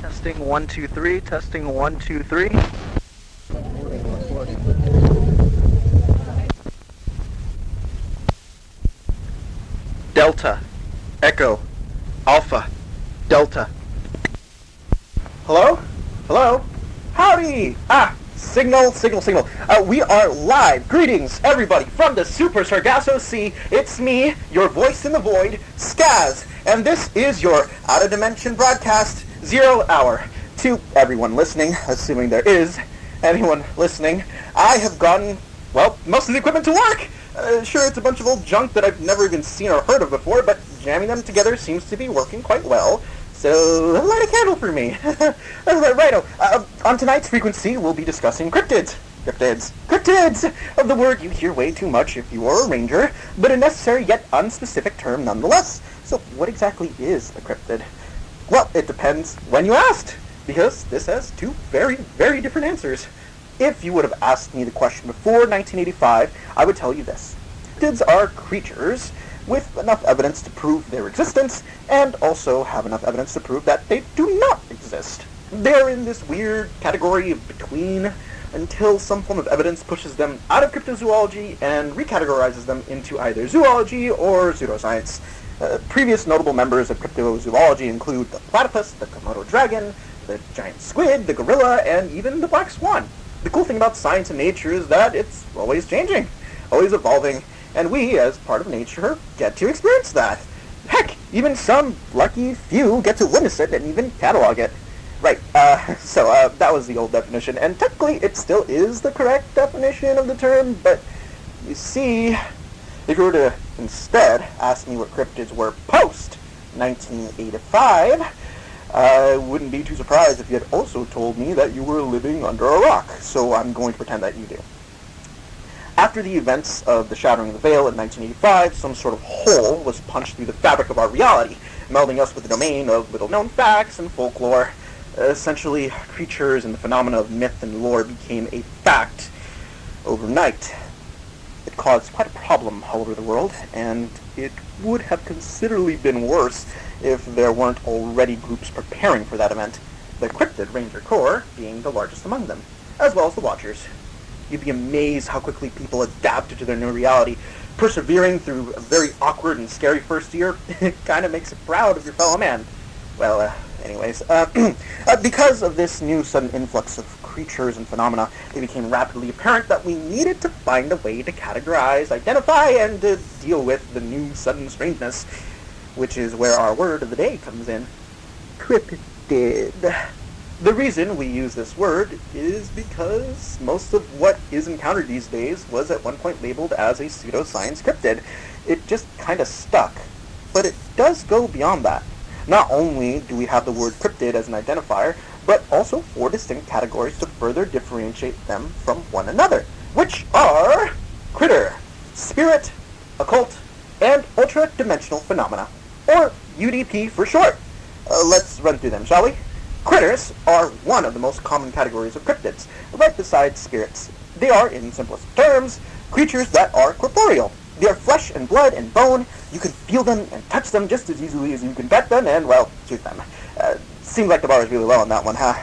Testing 1 2 3. Testing 1 2 3. Delta, Echo, Alpha, Delta. Hello? Hello? Howdy! Signal. We are live. Greetings, everybody, from the Super Sargasso Sea. It's me, your voice in the void, Skaz, and this is your out-of-dimension broadcast, 0 hour. To everyone listening, assuming there is anyone listening, I have gotten, most of the equipment to work. Sure, it's a bunch of old junk that I've never even seen or heard of before, but jamming them together seems to be working quite well. So, light a candle for me. Righto. On tonight's frequency, we'll be discussing cryptids. Cryptids! Of the word you hear way too much if you are a ranger, but a necessary yet unspecific term nonetheless. So, what exactly is a cryptid? Well, it depends when you asked, because this has two very, very different answers. If you would have asked me the question before 1985, I would tell you this. Cryptids are creatures with enough evidence to prove their existence, and also have enough evidence to prove that they do not exist. They're in this weird category of between, until some form of evidence pushes them out of cryptozoology and recategorizes them into either zoology or pseudoscience. Previous notable members of cryptozoology include the platypus, the Komodo dragon, the giant squid, the gorilla, and even the black swan. The cool thing about science and nature is that it's always changing, always evolving, and we, as part of nature, get to experience that. Heck, even some lucky few get to witness it and even catalog it. Right, so that was the old definition, and technically it still is the correct definition of the term, but you see, if you were to instead ask me what cryptids were post-1985, I wouldn't be too surprised if you had also told me that you were living under a rock, so I'm going to pretend that you do. After the events of the Shattering of the Veil in 1985, some sort of hole was punched through the fabric of our reality, melding us with the domain of little-known facts and folklore. Essentially, creatures and the phenomena of myth and lore became a fact overnight. It caused quite a problem all over the world, and it would have considerably been worse if there weren't already groups preparing for that event, the Cryptid Ranger Corps being the largest among them, as well as the Watchers. You'd be amazed how quickly people adapted to their new reality, persevering through a very awkward and scary first year. It kind of makes you proud of your fellow man. Well, anyways, because of this new sudden influx of creatures and phenomena, it became rapidly apparent that we needed to find a way to categorize, identify, and to deal with the new sudden strangeness, which is where our word of the day comes in. Cryptid. The reason we use this word is because most of what is encountered these days was at one point labeled as a pseudoscience cryptid. It just kind of stuck. But it does go beyond that. Not only do we have the word cryptid as an identifier, but also 4 distinct categories to further differentiate them from one another, which are critter, spirit, occult, and ultra-dimensional phenomena, or UDP for short. Let's run through them, shall we? Critters are one of the most common categories of cryptids, right beside spirits. They are, in simplest terms, creatures that are corporeal. They are flesh and blood and bone. You can feel them and touch them just as easily as you can pet them and, shoot them. Seems like the bar is really low on that one, huh?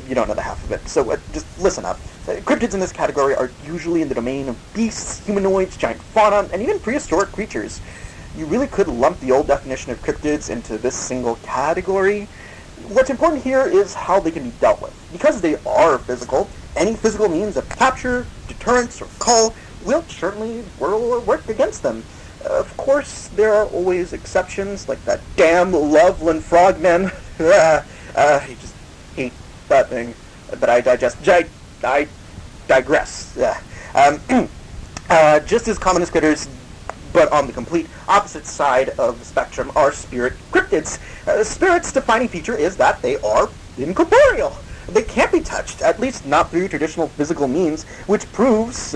You don't know the half of it, so just listen up. Cryptids in this category are usually in the domain of beasts, humanoids, giant fauna, and even prehistoric creatures. You really could lump the old definition of cryptids into this single category. What's important here is how they can be dealt with. Because they are physical, any physical means of capture, deterrence, or call will certainly work against them. Of course, there are always exceptions, like that damn Loveland frogmen. You just hate that thing. But I digress. Just as common as critters, but on the complete opposite side of the spectrum are spirit cryptids. Spirit's defining feature is that they are incorporeal. They can't be touched, at least not through traditional physical means, which proves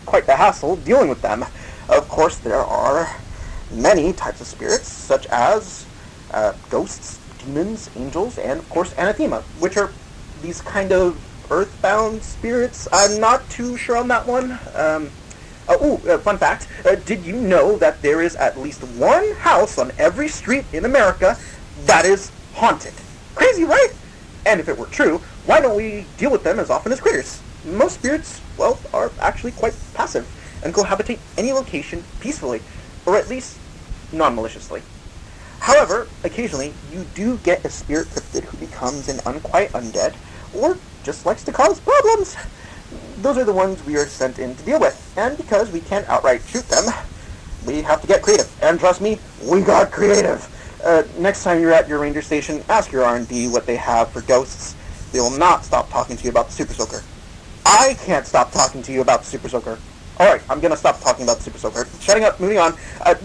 quite the hassle dealing with them. Of course, there are many types of spirits, such as ghosts, demons, angels, and of course anathema, which are these kind of earthbound spirits. I'm not too sure on that one. Fun fact, did you know that there is at least one house on every street in America that is haunted? Crazy, right? And if it were true, why don't we deal with them as often as critters? Most spirits, well, are actually quite passive and cohabitate any location peacefully, or at least non-maliciously. However, occasionally, you do get a spirit cryptid who becomes an unquiet undead, or just likes to cause problems. Those are the ones we are sent in to deal with, and because we can't outright shoot them, we have to get creative. And trust me, we got creative. Next time you're at your ranger station, ask your R&D what they have for ghosts. They will not stop talking to you about the Super Soaker. I can't stop talking to you about the Super Soaker. Alright, I'm going to stop talking about the Super Soaker. Shutting up, moving on.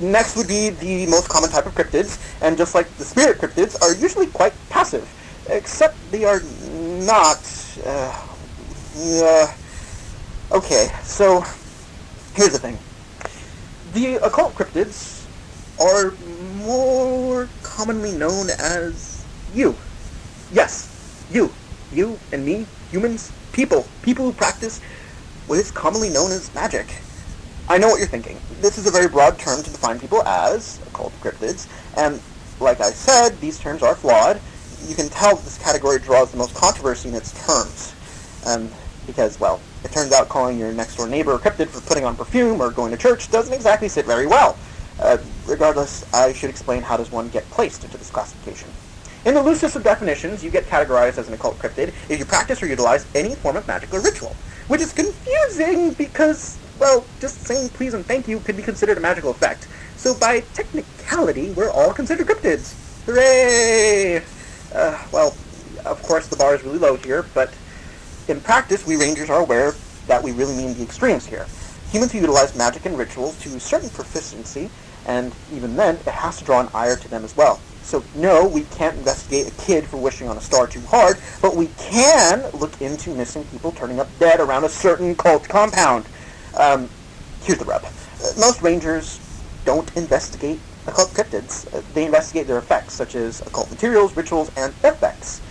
Next would be the most common type of cryptids, and just like the spirit cryptids, are usually quite passive. Except they are not... Okay, so here's the thing. The occult cryptids are more commonly known as you. Yes, you. You and me, humans, people who practice what is commonly known as magic. I know what you're thinking. This is a very broad term to define people as occult cryptids, and like I said, these terms are flawed. You can tell that this category draws the most controversy in its terms, because, well, it turns out calling your next-door neighbor a cryptid for putting on perfume or going to church doesn't exactly sit very well. Regardless, I should explain how does one get placed into this classification. In the loosest of definitions, you get categorized as an occult cryptid if you practice or utilize any form of magic or ritual, which is confusing because, well, just saying please and thank you could be considered a magical effect. So by technicality, we're all considered cryptids. Hooray! Well, of course the bar is really low here, but in practice, we Rangers are aware that we really mean the extremes here. Humans who utilize magic and rituals to a certain proficiency, and even then, it has to draw an ire to them as well. So no, we can't investigate a kid for wishing on a star too hard, but we can look into missing people turning up dead around a certain cult compound. Here's the rub. Most Rangers don't investigate occult cryptids. They investigate their effects, such as occult materials, rituals, and effects.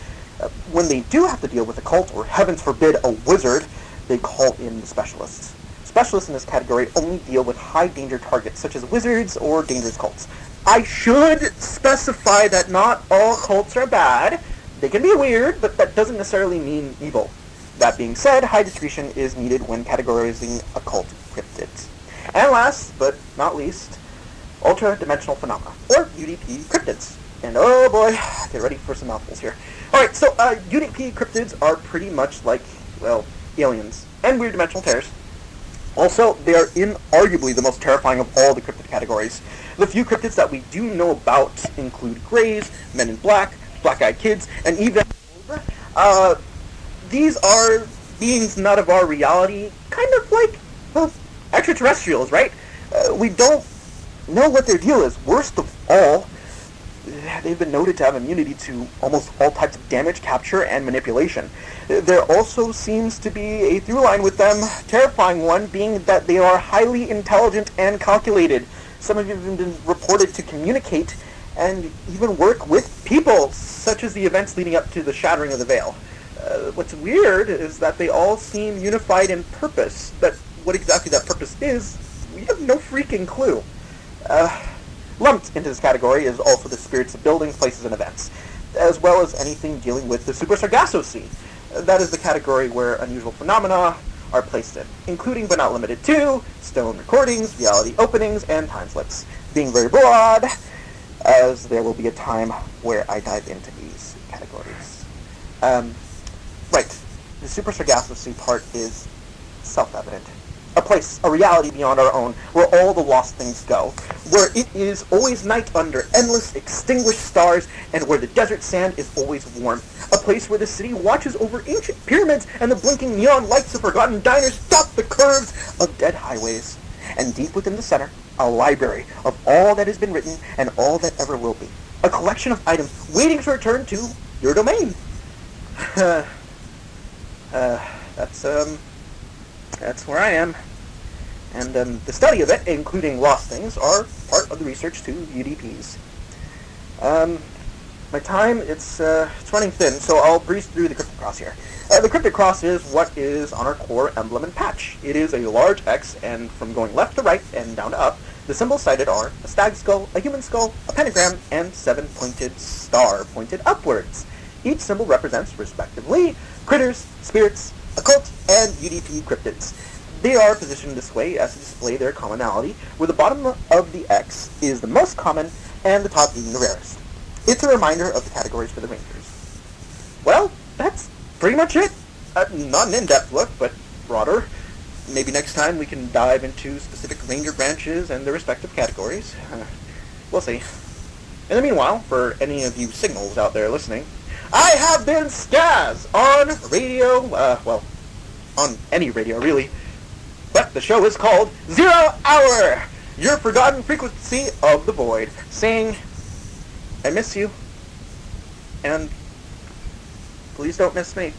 When they do have to deal with a cult, or heavens forbid, a wizard, they call in the specialists. Specialists in this category only deal with high-danger targets, such as wizards or dangerous cults. I should specify that not all cults are bad. They can be weird, but that doesn't necessarily mean evil. That being said, high discretion is needed when categorizing occult cryptids. And last, but not least, ultra-dimensional phenomena, or UDP cryptids. And oh boy, get ready for some mouthfuls here. Alright, so UDP cryptids are pretty much like, well, aliens and weird dimensional tears. Also, they are inarguably the most terrifying of all the cryptid categories. The few cryptids that we do know about include Greys, Men in Black, Black-Eyed Kids, and even these are beings not of our reality, kind of like, well, extraterrestrials, right? We don't know what their deal is. Worst of all, they've been noted to have immunity to almost all types of damage, capture, and manipulation. There also seems to be a through line with them, terrifying one, being that they are highly intelligent and calculated. Some have even been reported to communicate and even work with people, such as the events leading up to the shattering of the veil. What's weird is that they all seem unified in purpose, but what exactly that purpose is, we have no freaking clue. Lumped into this category is also the spirits of buildings, places, and events, as well as anything dealing with the Super Sargasso Sea. That is the category where unusual phenomena are placed in, including but not limited to stone recordings, reality openings, and time slips. Being very broad, as there will be a time where I dive into these categories. Right, the Super Sargasso Sea part is self-evident. A place, a reality beyond our own, where all the lost things go, where it is always night under endless extinguished stars, and where the desert sand is always warm. A place where the city watches over ancient pyramids, and the blinking neon lights of forgotten diners dot the curves of dead highways. And deep within the center, a library of all that has been written and all that ever will be. A collection of items waiting to return to your domain. That's where I am. And the study of it, including lost things, are part of the research to UDPs. My time, it's running thin, so I'll breeze through the Cryptid Cross here. The Cryptid Cross is what is on our core emblem and patch. It is a large X, and from going left to right and down to up, the symbols cited are a stag skull, a human skull, a pentagram, and 7-pointed star pointed upwards. Each symbol represents, respectively, critters, spirits, occult, and UDP cryptids. They are positioned this way as to display their commonality, where the bottom of the X is the most common and the top being the rarest. It's a reminder of the categories for the Rangers. Well, that's pretty much it. Not an in-depth look, but broader. Maybe next time we can dive into specific Ranger branches and their respective categories. We'll see. In the meanwhile, for any of you signals out there listening, I have been Skaz on radio, on any radio really, but the show is called 0 Hour, your forgotten frequency of the void, saying, I miss you, and please don't miss me.